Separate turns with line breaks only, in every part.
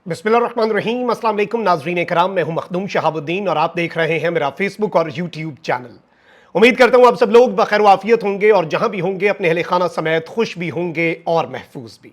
बिस्मिल्लाहिर्रहमानिर्रहीम। अस्सलाम वालेकुम नाज़रीन कराम, मैं हूं मखदूम शहाबुद्दीन और आप देख रहे हैं मेरा फेसबुक और यूट्यूब चैनल। उम्मीद करता हूं आप सब लोग बखैर वाफियत होंगे और जहां भी होंगे अपने अहले खाना समेत खुश भी होंगे और महफूज भी।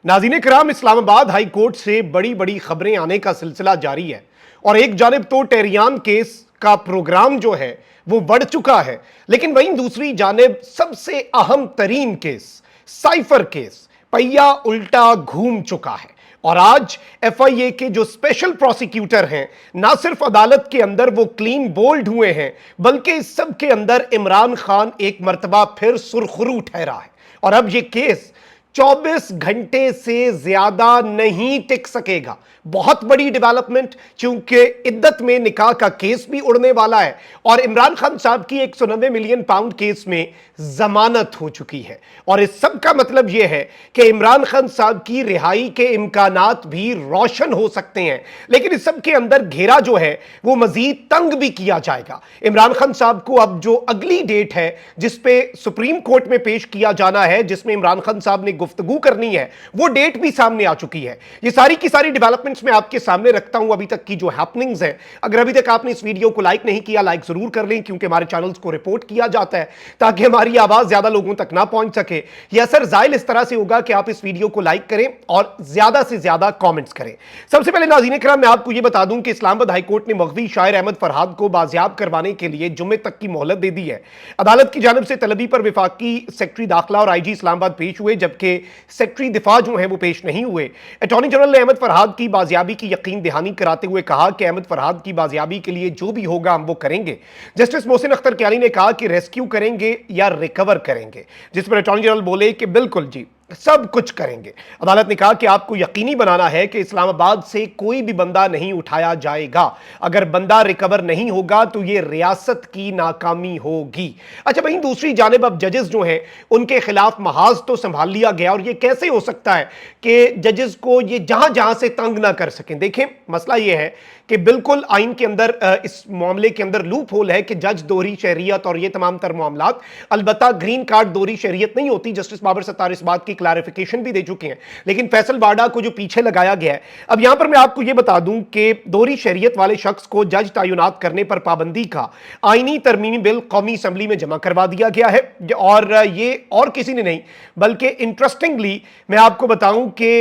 नाज़रीन कराम, इस्लामाबाद हाई कोर्ट से बड़ी बड़ी खबरें आने का सिलसिला जारी है और एक जानिब तो टेहरियान केस का प्रोग्राम जो है वो बढ़ चुका है, लेकिन वहीं दूसरी जानिब सबसे अहम तरीन केस साइफर केस पहिया उल्टा घूम चुका है। और आज एफआईए के जो स्पेशल प्रोसिक्यूटर हैं, ना सिर्फ अदालत के अंदर वो क्लीन बोल्ड हुए हैं, बल्कि इस सब के अंदर इमरान खान एक मर्तबा फिर सुरखरू ठहरा है। और अब ये केस 24 घंटे से ज्यादा नहीं टिक सकेगा। बहुत बड़ी डेवलपमेंट, क्योंकि इद्दत में निकाह का केस भी उड़ने वाला है और इमरान खान साहब की 190 मिलियन पाउंड केस में जमानत हो चुकी है। और इस सब का मतलब यह है कि इमरान खान साहब की रिहाई के इम्कानात भी रोशन हो सकते हैं, लेकिन इस सब के अंदर घेरा जो है वो मजीद तंग भी किया जाएगा। इमरान खान साहब को अब जो अगली डेट है जिस पे सुप्रीम कोर्ट में पेश किया जाना है, जिसमें इमरान खान साहब ने गुफ्तगू करनी है, वो डेट भी सामने आ चुकी है। ये सारी की सारी डेवलपमेंट्स मैं आपके सामने रखता हूं, अभी तक की जो हैपनिंग्स है। अगर अभी तक आपने इस वीडियो को लाइक नहीं किया, लाइक जरूर कर लें, क्योंकि हमारे चैनल्स को रिपोर्ट किया जाता है ताकि हमारी आवाज ज्यादा लोगों तक ना पहुंच सके। यह असर जाहिर इस तरह से होगा कि आप इस वीडियो को लाइक करें और ज्यादा से ज्यादा कमेंट्स करें। सबसे पहले नाज़रीन किराम, मैं आपको यह बता दूं कि इस्लामाबाद हाईकोर्ट ने मगवी शायर अहमद फरहाद को बाजियाब करवाने के लिए जुम्मे तक की मोहलत दे दी है। अदालत की जानिब से तलबी पर विफाकी सेक्रेटरी दाखिला और आईजी इस्लामाबाद पेश हुए, जबकि सेक्रेटरी दिफा जो है वो पेश नहीं हुए। अटॉर्नी जनरल ने अहमद फरहाद की बाजियाबी की यकीन दहानी कराते हुए कहा कि अहमद फरहाद की बाजियाबी के लिए जो भी होगा हम वो करेंगे। जस्टिस मोहसिन अख्तर क्यानी ने कहा कि रेस्क्यू करेंगे या रिकवर करेंगे, जिस पर अटॉर्नी जनरल बोले कि बिल्कुल जी, सब कुछ करेंगे। अदालत ने कहा कि आपको यकीनी बनाना है कि इस्लामाबाद से कोई भी बंदा नहीं उठाया जाएगा। अगर बंदा रिकवर नहीं होगा तो यह रियासत की नाकामी होगी। अच्छा, वहीं दूसरी जानिब अब जजेस जो हैं उनके खिलाफ महाज तो संभाल लिया गया, और यह कैसे हो सकता है कि जजेस को ये जहां जहां से तंग ना कर सकें। देखें, मसला यह है कि बिल्कुल आइन के अंदर इस मामले के अंदर लूप होल है कि जज दोहरी शहरियत और ये तमाम तर मामलात, अलबत्ता ग्रीन कार्ड दोहरी शहरियत नहीं होती। जस्टिस बाबर सत्तार इस बात की क्लैरिफिकेशन भी दे चुके हैं, लेकिन फैसल वाडा को जो पीछे लगाया गया है। अब यहां पर मैं आपको यह बता दूं कि दोहरी शहरियत वाले शख्स को जज तयनात करने पर पाबंदी का आईनी तरमीमी बिल कौमी असम्बली में जमा करवा दिया गया है, और ये और किसी ने नहीं बल्कि इंटरेस्टिंगली मैं आपको बताऊं कि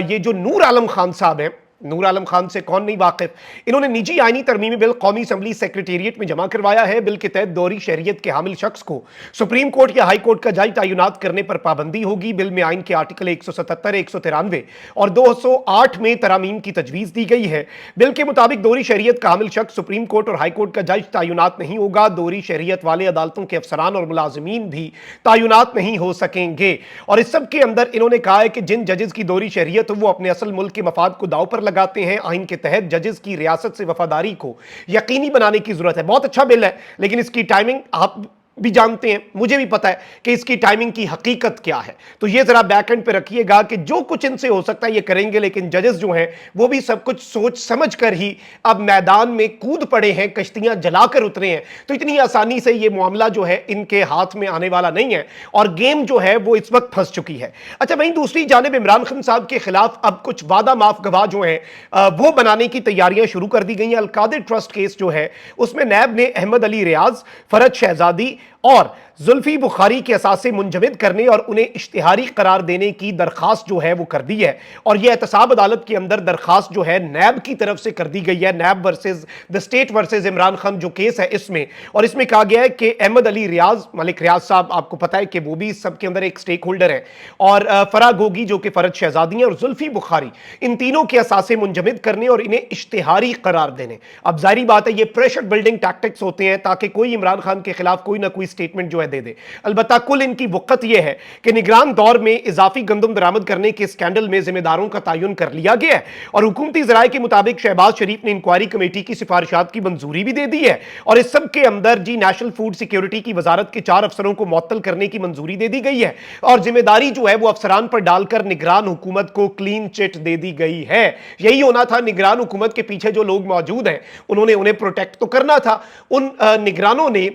ये जो नूर आलम खान साहब हैं, नूर आलम खान से कौन नहीं वाकिफ, इन्होंने निजी आईनी तरमीमी बिल कौमी असम्बली सेक्रेटेरिएट में जमा करवाया है। बिल के तहत दोहरी शहरियत के हामिल शख्स को सुप्रीम कोर्ट या हाई कोर्ट का जज तयनात करने पर पाबंदी होगी। बिल में आइन के आर्टिकल 177, 193 और 208 में तरामीम की तजवीज़ दी गई है। बिल के मुताबिक दोहरी शहरियत का हामिल शख्स सुप्रीम कोर्ट और हाई कोर्ट का जज तयनात नहीं होगा। दोहरी शहरियत वाले अदालतों के अफसरान और मुलाजमीन भी तयनात नहीं हो सकेंगे। और इस सब के अंदर इन्होंने कहा है कि जिन जजेस की दोहरी शहरियत हो वो अपने असल मुल्क के मफाद को दाव पर लगाते हैं। आइन के तहत जजेस की रियासत से वफादारी को यकीनी बनाने की जरूरत है। बहुत अच्छा बिल है, लेकिन इसकी टाइमिंग आप भी जानते हैं, मुझे भी पता है कि इसकी टाइमिंग की हकीकत क्या है। तो ये जरा बैक एंड पे रखिएगा कि जो कुछ इनसे हो सकता है ये करेंगे, लेकिन जजेस जो हैं वो भी सब कुछ सोच समझ कर ही अब मैदान में कूद पड़े हैं, कश्तियां जलाकर उतरे हैं। तो इतनी आसानी से ये मामला जो है इनके हाथ में आने वाला नहीं है और गेम जो है वो इस वक्त फंस चुकी है। अच्छा, वहीं दूसरी जानिब इमरान खान साहब के खिलाफ अब कुछ वादा माफ गवाह जो है वो बनाने की तैयारियां शुरू कर दी गई हैं। अलकादिर ट्रस्ट केस जो है उसमें नैब ने अहमद अली रियाज, फरज शहजादी और जुल्फी बुखारी के असासे मुंजमद करने और उन्हें इश्तिहारी करार देने की दरखास्त जो है वो कर दी है। और यह एहतसाब अदालत के अंदर दरखास्त जो है नैब की तरफ से कर दी गई है, NAB versus the state versus Imran Khan जो केस है इसमें। और इसमें कहा गया है कि अहमद अली रियाज, मलिक रियाज साहब आपको पता है कि वो भी सब के अंदर एक स्टेक होल्डर है, और फराह गोगी जो कि फरज शहजादी है, और जुल्फी बुखारी, इन तीनों के असासे मुंजमद करने और इन्हें इश्तिहारी करार देने। अब जाहिर बात है ये प्रेशर बिल्डिंग टैक्टिक्स होते हैं ताकि कोई इमरान खान के खिलाफ कोई ना कोई स्टेटमेंट जो है दे दे। अलबत्ता कुल इनकी वक़्त यह है कि निगरान दौर में इजाफी गंदम बरामद करने के स्कैंडल में जिम्मेदारों का तयन कर लिया गया है, और हुकूमती ज़राए के मुताबिक शहबाज शरीफ ने इंक्वायरी कमेटी की सिफारिशात की मंजूरी भी दे दी है। और इस सब के अंदर जी नेशनल फूड सिक्योरिटी की वजारत के 4 अफसरों को मुअत्तल करने की मंजूरी दे दी गई है, और जिम्मेदारी जो है वो अफसरान पर डालकर निगरान हुकूमत को क्लीन चिट दे दी गई है। यही होना था, निगरान हुकूमत के पीछे जो लोग मौजूद हैं उन्होंने उन्हें प्रोटेक्ट तो करना था। उन निगरानों ने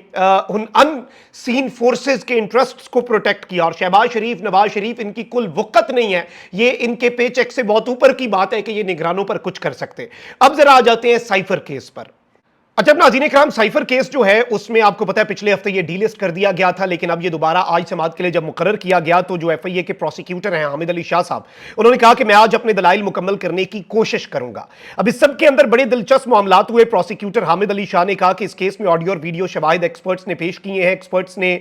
उन सीन फोर्सेस के इंटरेस्ट्स को प्रोटेक्ट किया। और शहबाज शरीफ, नवाज शरीफ, इनकी कुल वक़्त नहीं है, ये इनके पेचेक से बहुत ऊपर की बात है कि ये निगरानों पर कुछ कर सकते। अब जरा आ जाते हैं साइफर केस पर। अच्छा नाज़रीन इकराम, साइफर केस जो है उसमें आपको पता है पिछले हफ्ते ये डीलिस्ट कर दिया गया था, लेकिन अब ये दोबारा आज समाअत के लिए जब मुकर्रर किया गया तो जो एफआईए के प्रोसिक्यूटर हैं हामिद अली शाह साहब, उन्होंने कहा कि मैं आज अपने दलाइल मुकम्मल करने की कोशिश करूंगा। अब इस सब के अंदर बड़े दिलचस्प मामलात हुए। प्रोसिक्यूटर हामिद अली शाह ने कहा कि इस केस में ऑडियो और वीडियो शवाहिद एक्सपर्ट्स ने पेश किए हैं। एक्सपर्ट्स ने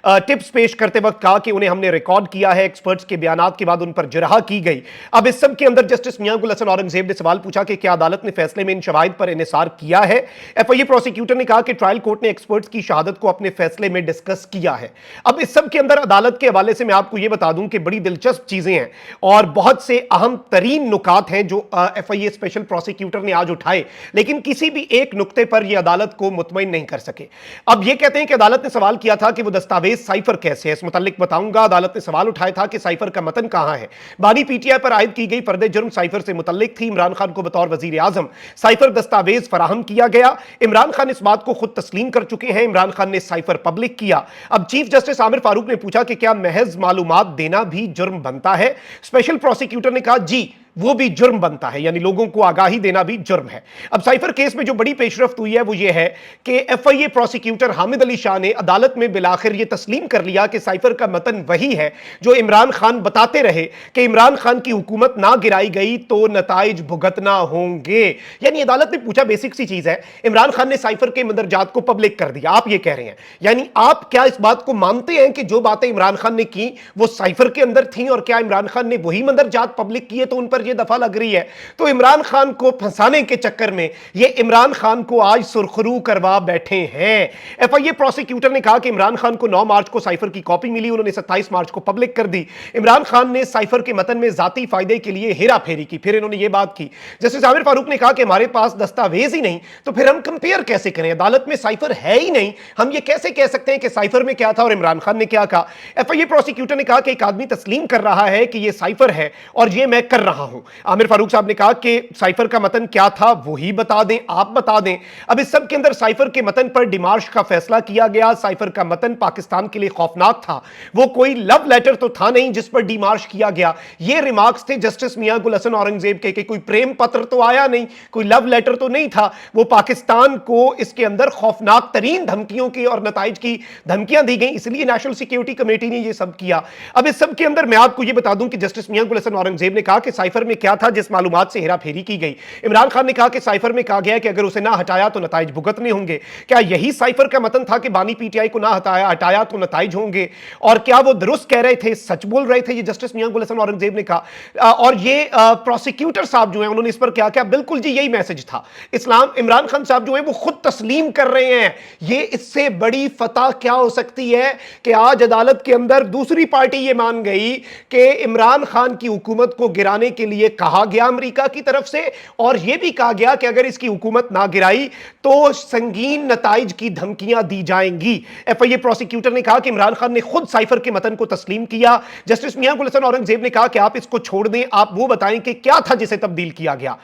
टिप्स पेश करते वक्त कहा कि उन्हें हमने रिकॉर्ड किया है। एक्सपर्ट्स के बयानात के बाद उन पर जरहा की गई। अब इस सब के अंदर जस्टिस मियां गुल हसन औरंगजेब ने सवाल पूछा कि क्या अदालत ने फैसले में इन शवाहिद पर इन्हिसार किया है। एफआईए प्रोसिक्यूटर ने कहा कि ट्रायल कोर्ट ने एक्सपर्ट्स की शहादत को अपने फैसले में डिस्कस किया है। अब इस सब के अंदर अदालत के हवाले से मैं आपको यह बता दूं कि बड़ी दिलचस्प चीजें हैं और बहुत से अहम तरीन नुकात हैं जो एफआईए स्पेशल प्रोसिक्यूटर ने आज उठाए, लेकिन किसी भी एक नुक्ते पर यह अदालत को मुतमईन नहीं कर सके। अब यह कहते हैं कि अदालत ने सवाल किया था कि वो दस्तावेज साइफर कैसे है, इस मुतालिक बताऊंगा। अदालत ने सवाल उठाया था कि साइफर का मतन कहां है। बानी पीटीआई पर आयद की गई फर्द जुर्म साइफर से मुतल्लिक थी। इमरान खान को बतौर वजीर आजम साइफर दस्तावेज फराहम किया गया। इमरान खान इस बात को खुद तस्लीम कर चुके हैं। इमरान खान ने साइफर पब्लिक किया। अब चीफ जस्टिस आमिर फारूक ने पूछा कि क्या महज मालूमात देना भी जुर्म बनता है। स्पेशल प्रोसिक्यूटर ने कहा जी वो भी जुर्म बनता है, यानी लोगों को आगाही देना भी जुर्म है। अब साइफर केस में जो बड़ी पेशरफ्त हुई है वो ये है कि एफआईए प्रोसिक्यूटर हामिद अली शाह ने अदालत में बिलाखिर ये तस्लीम कर लिया कि साइफर का मतन वही है जो इमरान खान बताते रहे कि इमरान खान की हुकूमत ना गिराई गई तो नताइज भुगतना होंगे। यानी अदालत ने पूछा, बेसिक सी चीज है, इमरान खान ने साइफर के मंदरजात को पब्लिक कर दिया, आप ये कह रहे हैं, यानी आप क्या इस बात को मानते हैं कि जो बातें इमरान खान ने की वो साइफर के अंदर थी और क्या इमरान खान ने वही मंदरजात पब्लिक किए तो उन पर ये दफा लग रही है। तो इमरान खान को फंसाने के चक्कर में ये इमरान खान को आज सुरखरू करवा बैठे हैं। एफआईए प्रोसिक्यूटर ने कहा कि इमरान खान को 9 मार्च को साइफर की कॉपी मिली, उन्होंने 27 मार्च को पब्लिक कर दी। इमरान खान ने साइफर के मतन में जाती फायदे के लिए हेरा फेरी की। फिर इन्होंने ये बात की, जस्टिस आमिर फारूक ने कहा कि हमारे पास दस्तावेज ही नहीं तो फिर हम कंपेयर कैसे करें, अदालत में साइफर है ही नहीं, हम ये कैसे कह सकते हैं कि साइफर में क्या था और इमरान खान ने क्या कहा। एफआईए प्रोसिक्यूटर ने कहा कि एक आदमी तस्लीम कर रहा है कि यह साइफर है और यह मैं कर रहा हूं। आमिर फारूक साहब ने कहा कि साइफर का मतन क्या था वही बता दें, आप बता दें। अब इस सब के अंदर साइफर के मतन पर डिमार्श का फैसला किया गया। साइफर का मतन पाकिस्तान के लिए खौफनाक था, वो कोई लव लेटर तो था नहीं जिस पर डिमार्श किया गया। ये रिमार्क्स थे जस्टिस मियां गुल हसन औरंगजेब के कि कोई प्रेम पत्र तो आया नहीं, कोई लव लेटर तो नहीं था, वो पाकिस्तान को इसके अंदर खौफनाक तरीन धमकियों की और नताइज की धमकियां दी गई, इसलिए नेशनल सिक्योरिटी कमेटी ने यह सब किया। अब इस सब के अंदर मैं आपको यह बता दूं कि जस्टिस मियां गुल हसन औरंगजेब ने कहा कि साइफर में क्या था जिस मालूमात से हेरा फेरी की गई। इमरान खान ने कहा कि साइफर में कहा गया कि अगर उसे ना हटाया तो नताइज भुगतने होंगे। क्या यही साइफर का मतन था कि बानी पीटीआई को ना हटाया तो नताइज होंगे, और क्या वो दुरुस्त कह रहे थे, सच बोल रहे थे, ये जस्टिस मियां गुल हसन औरंगजेब ने कहा। और ये प्रोसिक्यूटर साहब जो हैं उन्होंने इस पर क्या क्या, बिल्कुल जी यही मैसेज था। इमरान खान साहब जो है वो खुद तस्लीम कर रहे हैं। ये इससे बड़ी फतह क्या हो सकती है कि आज अदालत के अंदर दूसरी पार्टी ये मान गई कि इमरान खान की हुकूमत को गिराने के लिए कहा गया अमेरिका की तरफ से, और यह भी कहा गया कि अगर इसकी हुकूमत ना गिराई तो संगीन नताइज की धमकियां दी जाएंगी। एफआईए प्रोसिक्यूटर ने कहा कि इमरान खान ने खुद साइफर के मतन को तस्लीम किया। जस्टिस मियां गुल हसन औरंगजेब ने कहा कि आप इसको छोड़ दें, आप वो बताएं कि क्या था जिसे तब्दील किया गया।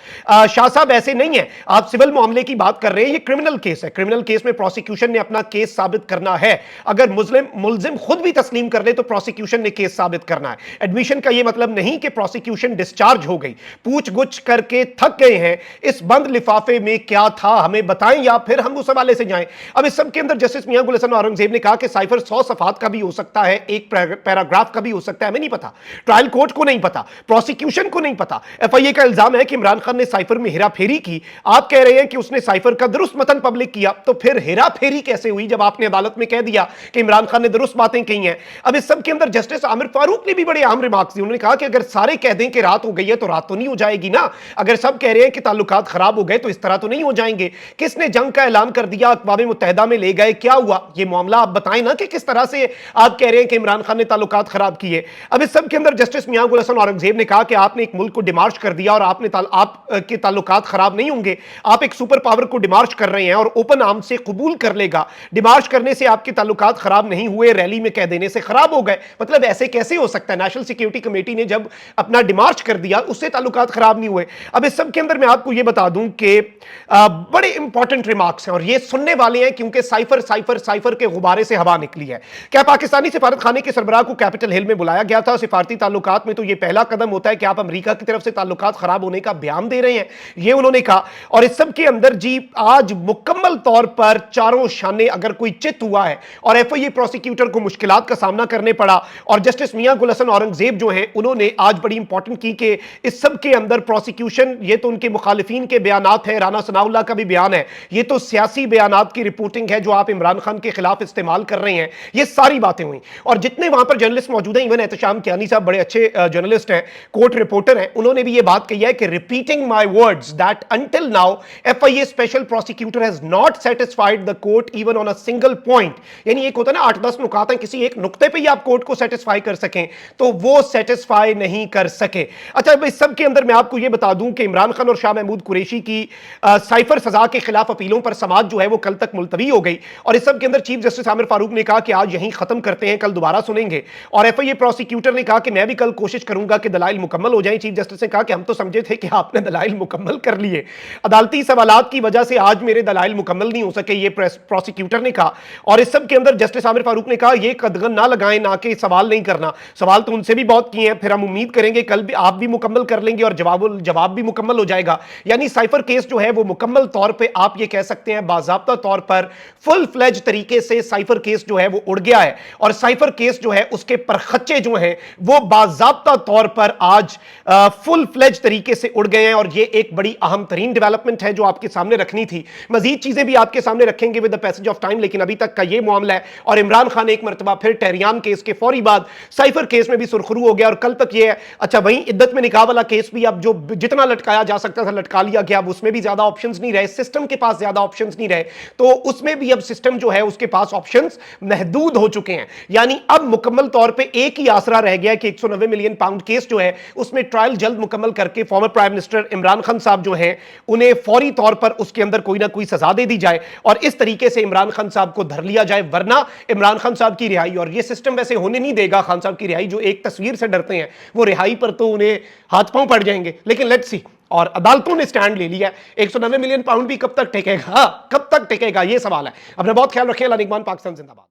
शाह साहब ऐसे नहीं है, आप सिविल मामले की बात कर रहे हैं, ये क्रिमिनल केस है। क्रिमिनल केस में प्रोसिक्यूशन ने अपना केस साबित करना है। अगर मुल्जिम खुद भी तस्लीम कर ले तो प्रोसिक्यूशन ने केस साबित करना है। एडमिशन का यह मतलब नहीं कि प्रोसिक्यूशन डिस्चार्ज हो गई, पूछ-गुछ करके थक गए हैं, इस बंद लिफाफे में क्या था हमें बताएं या फिर हम उस हवाले से जाएं। अब इस सब के अंदर जस्टिस मियां गुल हसन औरंगजेब ने कहा कि साइफर 100 सफात का भी हो सकता है, एक पैराग्राफ का भी हो सकता है, हमें नहीं पता, ट्रायल कोर्ट को नहीं पता, प्रोसिक्यूशन को नहीं पता। एफआईए का इल्जाम है कि इमरान खान ने साइफर में हेरा फेरी की। आप कह रहे हैं कि उसने साइफर का दुरुस्त मतन पब्लिक किया, तो फिर हेरा फेरी कैसे हुई जब आपने अदालत में कह दिया कि इमरान खान ने दुरुस्त बातें कही हैं। अब इस सब के अंदर जस्टिस आमिर फारूक ने भी बड़े अहम रिमार्क्स दिए। उन्होंने कहा कि अगर सारे कह दें कि रात हो गई है तो रात तो नहीं हो जाएगी ना, अगर सब कह रहे हैं कि ताल्लुकात खराब हो गए तो इस तरह तो नहीं हो जाएंगे। किसने जंग का ऐलान कर दिया, अक़वाम मुत्तहिदा में ले गए, क्या हुआ ये मामला आप बताएं ना कि किस तरह से आप कह रहे हैं कि इमरान खान ने ताल्लुकात खराब किए। अब इस सब के अंदर जस्टिस मियां गुल हसन औरंगजेब ने कहा कि आपने एक मुल्क को डिमार्च कर दिया और आपके ताल्लुकात खराब नहीं होंगे, आप एक सुपर पावर को डिमार्च कर रहे हैं और ओपन आर्म से कबूल कर लेगा। डिमार्च करने से आपके ताल्लुकात खराब नहीं हुए, रैली में कह देने से खराब हो गए, मतलब ऐसे कैसे हो सकता है। नेशनल सिक्योरिटी कमेटी ने जब अपना डिमार्च कर दिया उससे ताल्लुकात खराब नहीं हुए। अब इस सब के अंदर मैं आपको ये बता दूं कि बड़े इंपॉर्टेंट रिमार्क्स हैं और ये सुनने वाले हैं क्योंकि साइफर साइफर साइफर के गुब्बारे से हवा निकली है। क्या पाकिस्तानी सिफारत खाने के सरबराह को कैपिटल हिल में बुलाया गया था? सिफारती ताल्लुकात में तो ये पहला कदम होता है कि आप अमेरिका की तरफ से ताल्लुकात खराब होने का बयान दे रहे हैं, ये उन्होंने कहा। और इस सब के अंदर जी आज मुकम्मल तौर पर चारों शाने अगर कोई चित हुआ है और एफआईए प्रोसिक्यूटर को मुश्किलात का सामना करने पड़ा और जस्टिस मियां गुल हसन औरंगजेब जो हैं उन्होंने आज बड़ी इंपॉर्टेंट की कि इस सब के अंदर प्रोसिक्यूशन, ये तो उनके मुखालिफिन के बयानात हैं, राना सनाउल्लाह का भी बयान है, ये तो सियासी बयानात की रिपोर्टिंग है जो आप इमरान खान के खिलाफ इस्तेमाल कर रहे हैं, ये सारी बातें हुई। और जितने वहां पर जर्नलिस्ट मौजूद हैं, इवन एहतशाम कियानी साहब बड़े अच्छे जर्नलिस्ट हैं, कोर्ट रिपोर्टर हैं, उन्होंने भी ये बात कही है कि repeating my words that until now FIA special prosecutor has not satisfied the court even on a single point. यानी एक होता है ना 8-10 नुकात हैं, किसी एक नुक्ते पे ही आप कोर्ट को सेटिस्फाई कर सकें, तो वो सेटिस्फाई नहीं कर सके। अच्छा, इस सब के अंदर मैं आपको ये बता दूं कि इमरान खान और शाह महमूद कुरैशी की साइफर सजा के खिलाफ अपीलों पर समाज जो है वो कल तक मुलतवी हो गई और इस सब के अंदर चीफ जस्टिस आमिर फारूक ने कहा कि आज यहीं खत्म करते हैं, कल दोबारा सुनेंगे। और एफआईए प्रोसिक्यूटर ने कहा कि मैं भी कल कोशिश करूंगा कि दलाइल मुकम्मल हो जाएं। चीफ जस्टिस ने कहा कि हम तो समझे थे कि आपने दलाइल मुकम्मल कर लिए, अदालती सवालात की वजह से आज मेरे दलाइल मुकम्मल नहीं हो सके, ये प्रोसिक्यूटर ने कहा। और इस सब के अंदर जस्टिस आमिर फारूक ने कहा ये कदगन ना लगाएं, ना कि सवाल नहीं करना, सवाल तो उनसे भी बहुत किए हैं, फिर हम उम्मीद करेंगे कल भी आप भी मुकम्मल कर लेंगे और जवाब भी मुकम्मल हो जाएगा। यानी साइफर केस जो है वो मुकम्मल तौर पे आप ये कह सकते हैं बाज़ाब्ता तौर पर फुल फ्लेज तरीके से साइफर केस जो है वो उड़ गया है और साइफर केस जो है उसके परखच्चे जो हैं वो बाज़ाब्ता तौर पर आज फुल फ्लेज तरीके से उड़ गए हैं और ये एक बड़ी अहम तरीन डेवलपमेंट है जो आपके सामने रखनी थी। मजीद चीजें भी आपके सामने रखेंगे with the passage of time, लेकिन अभी तक का ये मामला है। और इमरान खान एक मरतबा फिर टेहरियान केस के फौरी बाद साइफर केस में भी सुरखरू हो गया और कल तक ये है। अच्छा, वहीं इद्दत में निकाह वाला केस भी अब जो जितना लटकाया जा सकता था लटका लिया गया, अब उसमें भी ज्यादा ऑप्शंस नहीं रहे, सिस्टम के पास ज्यादा ऑप्शंस नहीं रहे, तो उसमें भी अब सिस्टम जो है उसके पास ऑप्शंस महदूद हो चुके हैं। यानी अब मुकम्मल तौर पे एक ही आसरा रह गया है कि 190 मिलियन पाउंड केस जो है उसमें ट्रायल जल्द मुकम्मल करके former prime minister Imran Khan साहब जो हैं उन्हें फौरी तौर पर उसके अंदर कोई ना कोई सजा दे दी जाए और इस तरीके से इमरान खान साहब को धर लिया जाए, वरना इमरान खान साहब की रिहाई, और ये सिस्टम वैसे होने नहीं देगा खान साहब की रिहाई, जो एक तस्वीर से डरते हैं वो रिहाई पर तो उन्हें हाथ पांव पड़ जाएंगे। लेकिन लेट्स सी, और अदालतों ने स्टैंड ले लिया, 190 मिलियन पाउंड भी कब तक टिकेगा, कब तक टिकेगा, ये सवाल है। अपना बहुत ख्याल रखें। अल्लाह निगहबान, पाकिस्तान जिंदाबाद।